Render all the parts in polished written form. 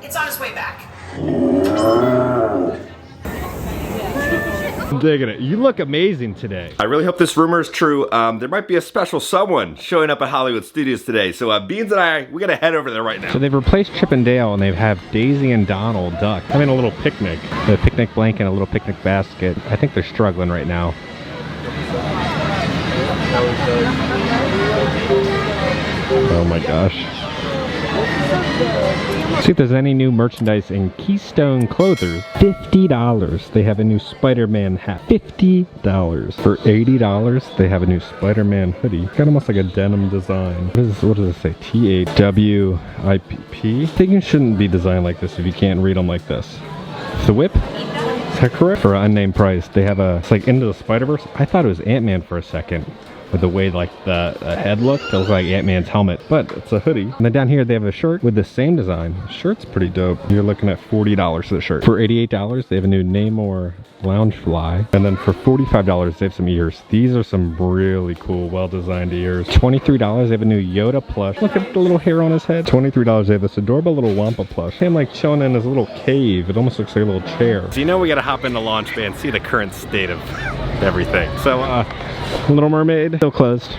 It's on its way back. I'm digging it. You look amazing today. I really hope this rumor is true. There might be a special someone showing up at Hollywood Studios today. So Beans and I, we gotta head over there right now. So they've replaced Chip and Dale and they have Daisy and Donald Duck having a little picnic. A picnic blanket and a little picnic basket. I think they're struggling right now. Oh my gosh. See if there's any new merchandise in Keystone Clothers. $50. They have a new Spider-Man hat. $50. For $80, they have a new Spider-Man hoodie. Got almost like a denim design. What does it say? THWIPP? I think it shouldn't be designed like this if you can't read them like this. The whip? Is that correct? For an unnamed price. They have a, it's like Into the Spider-Verse. I thought it was Ant-Man for a second. With the way like the head looked, it looks like Ant-Man's helmet, but it's a hoodie. And then down here they have a shirt with the same design. The shirt's pretty dope. You're looking at $40 for the shirt. For $88, they have a new Namor Loungefly. And then for $45, they have some ears. These are some really cool, well-designed ears. $23, they have a new Yoda plush. Look at the little hair on his head. $23, they have this adorable little Wampa plush. Him like chilling in his little cave. It almost looks like a little chair. So you know we gotta hop into Launch Bay and see the current state of everything. So Little Mermaid still closed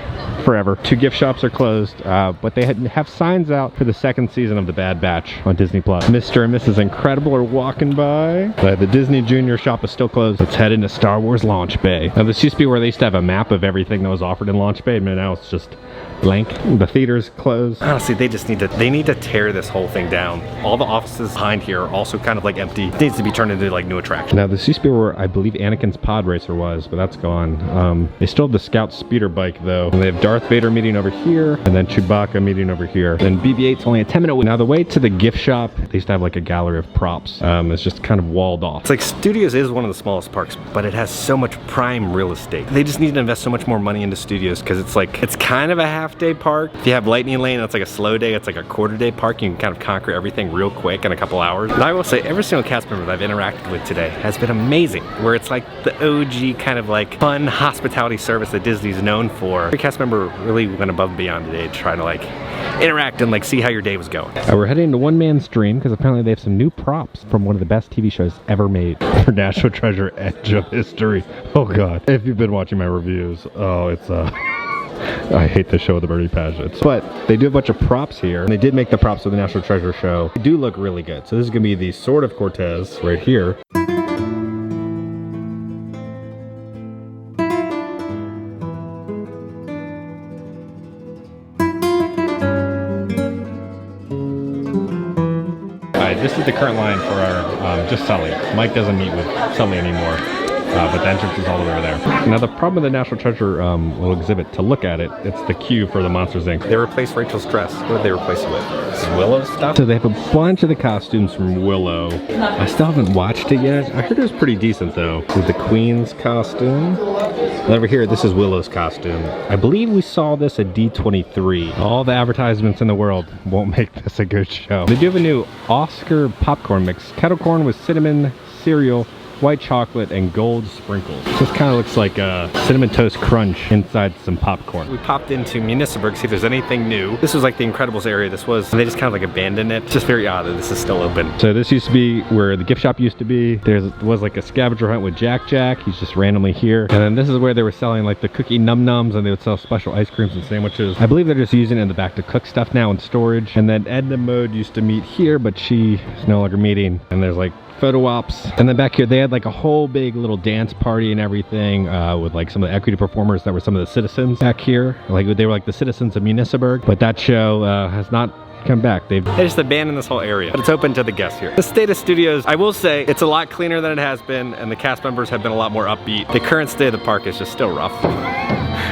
forever. 2 gift shops are closed, but they have signs out for the 2nd season of The Bad Batch on Disney Plus. Mr. and Mrs. Incredible are walking by. The Disney Junior shop is still closed. Let's head into Star Wars Launch Bay. Now this used to be where they used to have a map of everything that was offered in Launch Bay, but now it's just blank. The theater's closed. Honestly, they just need to tear this whole thing down. All the offices behind here are also kind of like empty. It needs to be turned into like new attraction. Now this used to be where I believe Anakin's pod racer was, but that's gone. They still have the Scout speeder bike though. And they have Darth Vader meeting over here, and then Chewbacca meeting over here. Then BB-8's only a 10-minute wait. Now the way to the gift shop, they used to have like a gallery of props. It's just kind of walled off. It's like Studios is one of the smallest parks, but it has so much prime real estate. They just need to invest so much more money into Studios because it's like, it's kind of a half-day park. If you have Lightning Lane, that's like a slow day. It's like a quarter-day park. You can kind of conquer everything real quick in a couple hours. And I will say, every single cast member that I've interacted with today has been amazing. Where it's like the OG kind of like fun hospitality service that Disney's known for. Every cast member really went above and beyond today to try to like interact and like see how your day was going. We're heading to One Man's Dream because apparently they have some new props from one of the best TV shows ever made for National Treasure: Edge of History. Oh god. If you've been watching my reviews, oh, it's I hate the show with the Birdie Pageants. But they do have a bunch of props here. And they did make the props of the National Treasure show. They do look really good. So this is going to be the Sword of Cortez right here. This is the current line for our just Sully. Mike doesn't meet with Sully anymore. But the entrance is all the way over there. Now the problem with the National Treasure little exhibit, to look at it, it's the queue for the Monsters Inc. They replaced Rachel's dress. What did they replace it with? Some Willow stuff? So they have a bunch of the costumes from Willow. I still haven't watched it yet. I heard it was pretty decent though. With the Queen's costume. And over here, this is Willow's costume. I believe we saw this at D23. All the advertisements in the world won't make this a good show. They do have a new Oscar popcorn mix. Kettle corn with cinnamon, cereal, white chocolate, and gold sprinkles. This kind of looks like a Cinnamon Toast Crunch inside some popcorn. We popped into Municipal to see if there's anything new. This was like the Incredibles area. This was, and they just kind of like abandoned it. It's just very odd that this is still open. So this used to be where the gift shop used to be. There was like a scavenger hunt with Jack Jack. He's just randomly here. And then this is where they were selling like the cookie num-nums, and they would sell special ice creams and sandwiches. I believe they're just using it in the back to cook stuff now in storage. And then Edna Mode used to meet here, but she is no longer meeting. And there's like photo ops. And then back here they had like a whole big little dance party and everything with like some of the equity performers that were some of the citizens back here. Like they were like the citizens of Municipal, but that show has not come back. They just abandoned this whole area, but it's open to the guests here. The state of Studios, I will say, it's a lot cleaner than it has been, and the cast members have been a lot more upbeat. The current state of the park is just still rough.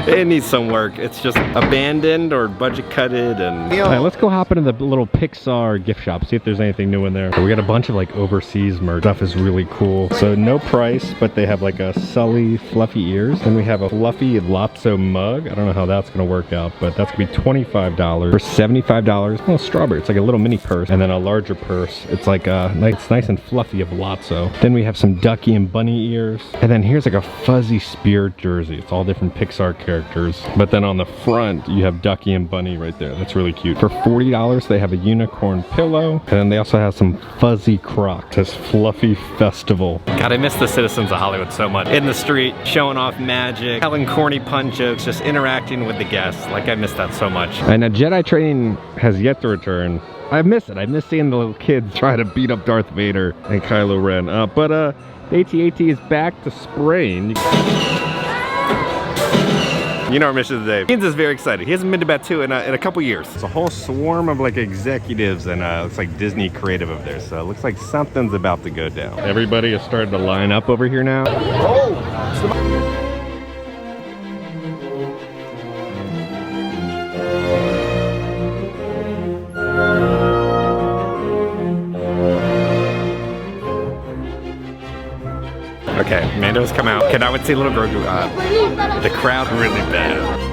It needs some work. It's just abandoned or budget cutted, and all right, let's go hop into the little Pixar gift shop, see if there's anything new in there. We got a bunch of like overseas merch. Stuff is really cool. So no price, but they have like a Sully fluffy ears. Then we have a fluffy Lotso mug. I don't know how that's gonna work out, but that's gonna be $25 for $75. Oh, strawberry. It's like a little mini purse, and then a larger purse. It's like it's nice and fluffy of Lotso. Then we have some Ducky and Bunny ears, and then here's like a fuzzy Spirit jersey. It's all different Pixar characters. characters. But then on the front, you have Ducky and Bunny right there. That's really cute. For $40, they have a unicorn pillow. And then they also have some fuzzy Crocs. This fluffy festival. God, I miss the citizens of Hollywood so much. In the street, showing off magic, telling corny pun jokes, just interacting with the guests. Like, I miss that so much. And now Jedi training has yet to return. I miss it. I miss seeing the little kids try to beat up Darth Vader and Kylo Ren. But AT-AT is back to spraying. You know our mission today. Beans is very excited. He hasn't been to Batuu in a couple years. It's a whole swarm of like executives and looks like Disney creative over there. So it looks like something's about to go down. Everybody is starting to line up over here now. Okay, Mando's come out. Cannot wait to see little Grogu. The crowd really bad.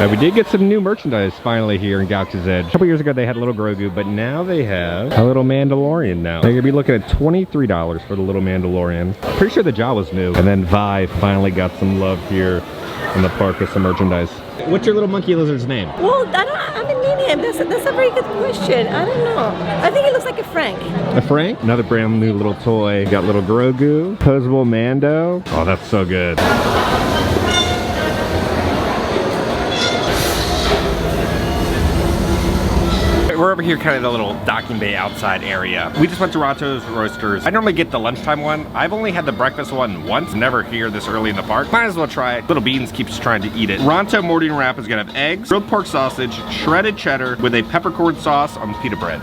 We did get some new merchandise finally here in Galaxy's Edge. A couple years ago they had a little Grogu, but now they have a little Mandalorian now. They're gonna be looking at $23 for the little Mandalorian. Pretty sure the jaw was new. And then Vi finally got some love here in the park with some merchandise. What's your little monkey lizard's name? Well, I've been meaning him. That's a very good question. I don't know. I think it looks like a Frank. A Frank? Another brand new little toy. Got little Grogu, posable Mando. Oh, that's so good. We're over here kind of the little docking bay outside area. We just went to Ronto's Roasters. I normally get the lunchtime one. I've only had the breakfast one once, never here this early in the park. Might as well try it. Little Beans keeps trying to eat it. Ronto morning wrap is gonna have eggs, grilled pork sausage, shredded cheddar with a peppercorn sauce on pita bread.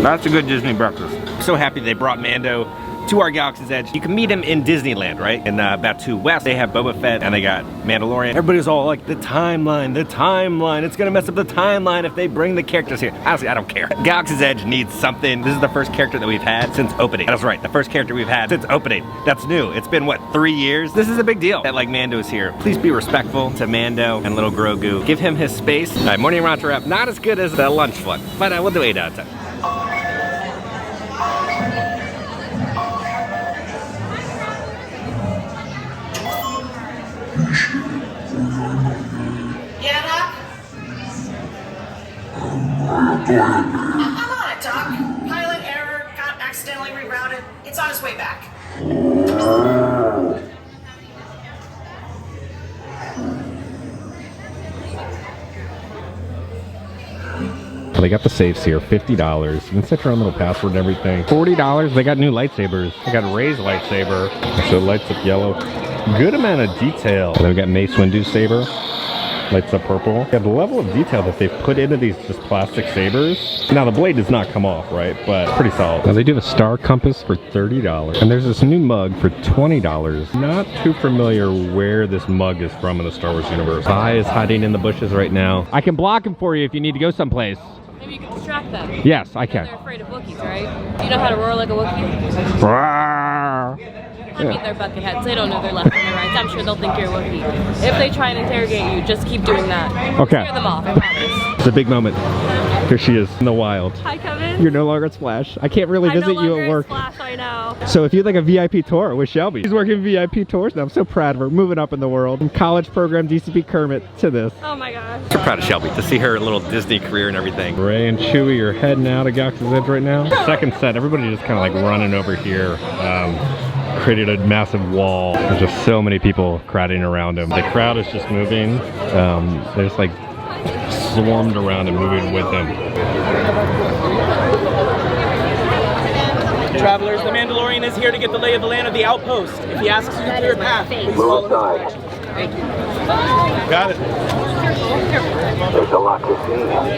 That's a good Disney breakfast. I'm so happy they brought Mando to our Galaxy's Edge. You can meet him in Disneyland, right? In Batuu West, they have Boba Fett and they got Mandalorian. Everybody's all like, the timeline, it's gonna mess up the timeline if they bring the characters here. Honestly, I don't care. Galaxy's Edge needs something. This is the first character that we've had since opening. That's right, the first character we've had since opening. That's new. It's been, what, 3 years? This is a big deal that, like, Mando is here. Please be respectful to Mando and little Grogu. Give him his space. All right, morning Ronto wrap, not as good as the lunch one, but we'll do 8 out of 10. Yeah, Doc? I'm on it, Doc. Pilot error, got accidentally rerouted. It's on its way back. They got the safes here, $50. You can set your own little password and everything. $40, they got new lightsabers. They got Rey's lightsaber, so it lights up yellow. Good amount of detail. And then we got Mace Windu's saber, lights up purple. Yeah, the level of detail that they've put into these just plastic sabers. Now the blade does not come off, right? But pretty solid. Now they do have a star compass for $30. And there's this new mug for $20. Not too familiar where this mug is from in the Star Wars universe. Vi is hiding in the bushes right now. I can block him for you if you need to go someplace. Maybe you can distract them. Yes, I can. They're afraid of Wookiees, right? Do you know how to roar like a Wookiee? I mean, they're bucketheads. They don't know their left and their right. I'm sure they'll think you're a Wookiee. If they try and interrogate you, just keep doing that. Okay. Scare them off, I promise. It's a big moment. Here she is in the wild. Hi, Kevin. You're no longer at Splash. I can't really visit you at work. Splash right now. So if you'd like a VIP tour with Shelby, she's working VIP tours now. I'm so proud of her, moving up in the world. From college program DCP Kermit to this. Oh my gosh. So proud of Shelby to see her little Disney career and everything. Rey and Chewie are heading out of Galaxy's Edge right now. Second set, everybody just kind of like running over here. Created a massive wall. There's just so many people crowding around him. The crowd is just moving. They're just like swarmed around and moving with him. Travelers, the Mandalorian is here to get the lay of the land of the outpost. If he asks you to clear a path, please follow his directions. Thank you. Got it. There's a lot to see, isn't there?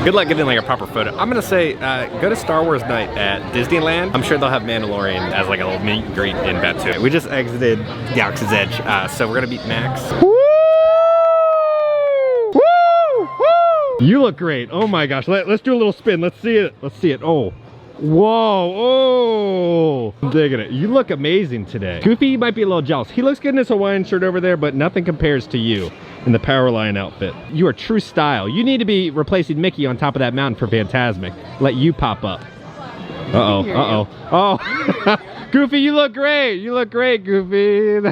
Good luck getting like a proper photo. I'm gonna say go to Star Wars night at Disneyland. I'm sure they'll have Mandalorian as like a little meet and greet in Batu. We just exited Galaxy's Edge, so we're gonna meet Max. Woo! Woo! Woo! You look great. Oh my gosh. Let's do a little spin. Let's see it. Let's see it. Oh. Whoa, oh, I'm digging it. You look amazing today. Goofy might be a little jealous. He looks good in his Hawaiian shirt over there, but nothing compares to you in the Powerline outfit. You are true style. You need to be replacing Mickey on top of that mountain for Fantasmic. Let you pop up. Uh-oh, uh-oh. Oh, Goofy, you look great. You look great, Goofy.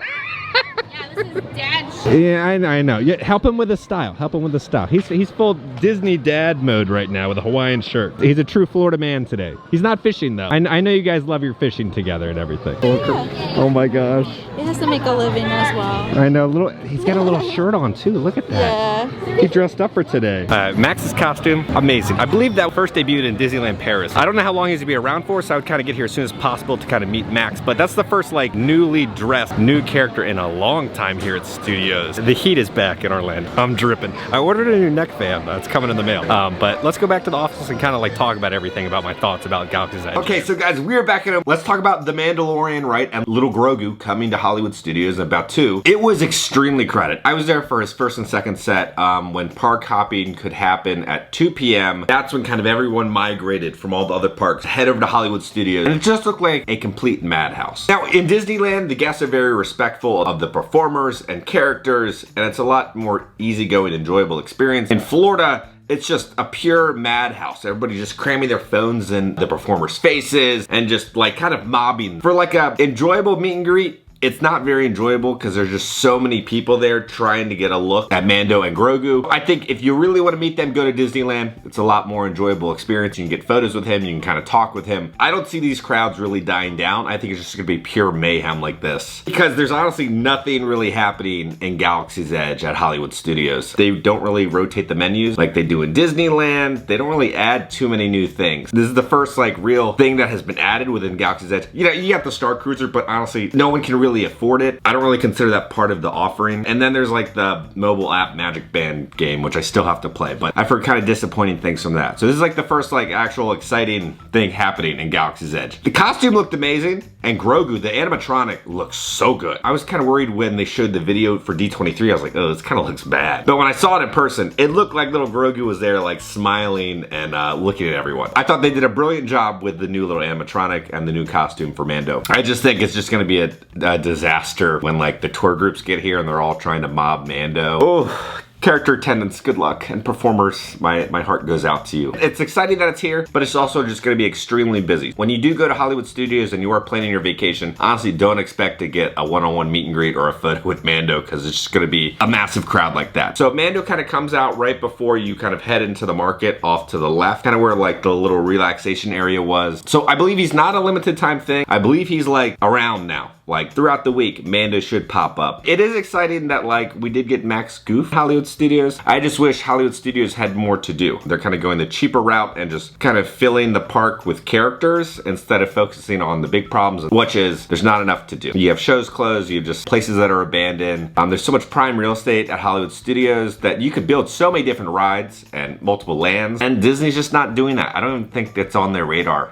Yeah, this is Dad's shirt. Yeah, I know. Yeah, help him with the style. Help him with the style. He's full Disney dad mode right now with a Hawaiian shirt. He's a true Florida man today. He's not fishing though. I know you guys love your fishing together and everything. Yeah. Oh my gosh. He has to make a living as well. I know. He's got a little shirt on too. Look at that. Yeah. He dressed up for today. Max's costume, amazing. I believe that first debuted in Disneyland Paris. I don't know how long he's gonna be around for, so I would kind of get here as soon as possible to kind of meet Max. But that's the first like newly dressed new character in a long time here at Studios. The heat is back in Orlando. I'm dripping. I ordered a new neck fan. It's coming in the mail. But let's go back to the office and kind of like talk about everything about my thoughts about Galaxy's Edge. Okay, so guys, we're back in. Let's talk about The Mandalorian, right? And little Grogu coming to Hollywood Studios in about 2. It was extremely crowded. I was there for his first and second set when park hopping could happen at 2 p.m. That's when kind of everyone migrated from all the other parks to head over to Hollywood Studios. And it just looked like a complete madhouse. Now, in Disneyland, the guests are very respectful of the performers and characters, and it's a lot more easygoing, enjoyable experience. In Florida, it's just a pure madhouse. Everybody just cramming their phones in the performers' faces and just like kind of mobbing. For like a enjoyable meet and greet, it's not very enjoyable because there's just so many people there trying to get a look at Mando and Grogu. I think if you really want to meet them, go to Disneyland. It's a lot more enjoyable experience. You can get photos with him. You can kind of talk with him. I don't see these crowds really dying down. I think it's just going to be pure mayhem like this because there's honestly nothing really happening in Galaxy's Edge at Hollywood Studios. They don't really rotate the menus like they do in Disneyland. They don't really add too many new things. This is the first like real thing that has been added within Galaxy's Edge. You know, you got the Star Cruiser, but honestly, no one can really afford it. I don't really consider that part of the offering. And then there's like the mobile app Magic Band game, which I still have to play, but I've heard kind of disappointing things from that. So this is like the first like actual exciting thing happening in Galaxy's Edge. The costume looked amazing, and Grogu, the animatronic, looks so good. I was kind of worried when they showed the video for D23. I was like, oh, this kind of looks bad. But when I saw it in person, it looked like little Grogu was there like smiling and looking at everyone. I thought they did a brilliant job with the new little animatronic and the new costume for Mando. I just think it's just gonna be a disaster when like the tour groups get here and they're all trying to mob Mando. Oh, character attendants, good luck. And performers, my heart goes out to you. It's exciting that it's here, but it's also just gonna be extremely busy. When you do go to Hollywood Studios and you are planning your vacation, honestly, don't expect to get a one-on-one meet and greet or a photo with Mando because it's just gonna be a massive crowd like that. So Mando kind of comes out right before you kind of head into the market off to the left, kind of where like the little relaxation area was. So I believe he's not a limited time thing. I believe he's like around now. Like throughout the week, Mando should pop up. It is exciting that like we did get Max Goof Hollywood Studios. I just wish Hollywood Studios had more to do. They're kind of going the cheaper route and just kind of filling the park with characters instead of focusing on the big problems, which is there's not enough to do. You have shows closed, you have just places that are abandoned. There's so much prime real estate at Hollywood Studios that you could build so many different rides and multiple lands, and Disney's just not doing that. I don't even think that's on their radar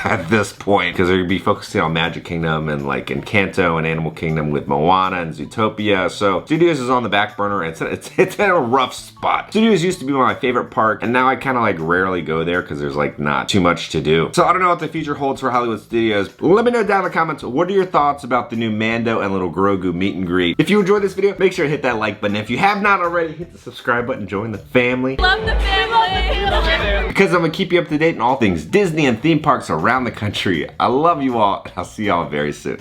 at this point because they're gonna be focusing on Magic Kingdom and like Encanto and Animal Kingdom with Moana and Zootopia. So Studios is on the back burner. It's in a rough spot. Studios used to be one of my favorite parks, and now I kind of like rarely go there because there's like not too much to do. So I don't know what the future holds for Hollywood Studios. Let me know down in the comments, what are your thoughts about the new Mando and little Grogu meet and greet? If you enjoyed this video, make sure to hit that like button. If you have not already, hit the subscribe button, join the family. Love the family. Because I'm gonna keep you up to date on all things Disney and theme parks around the country. I love you all, and I'll see y'all very soon.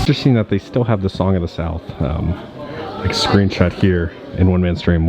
Interesting that they still have the Song of the South, like screenshot here in One Man Stream.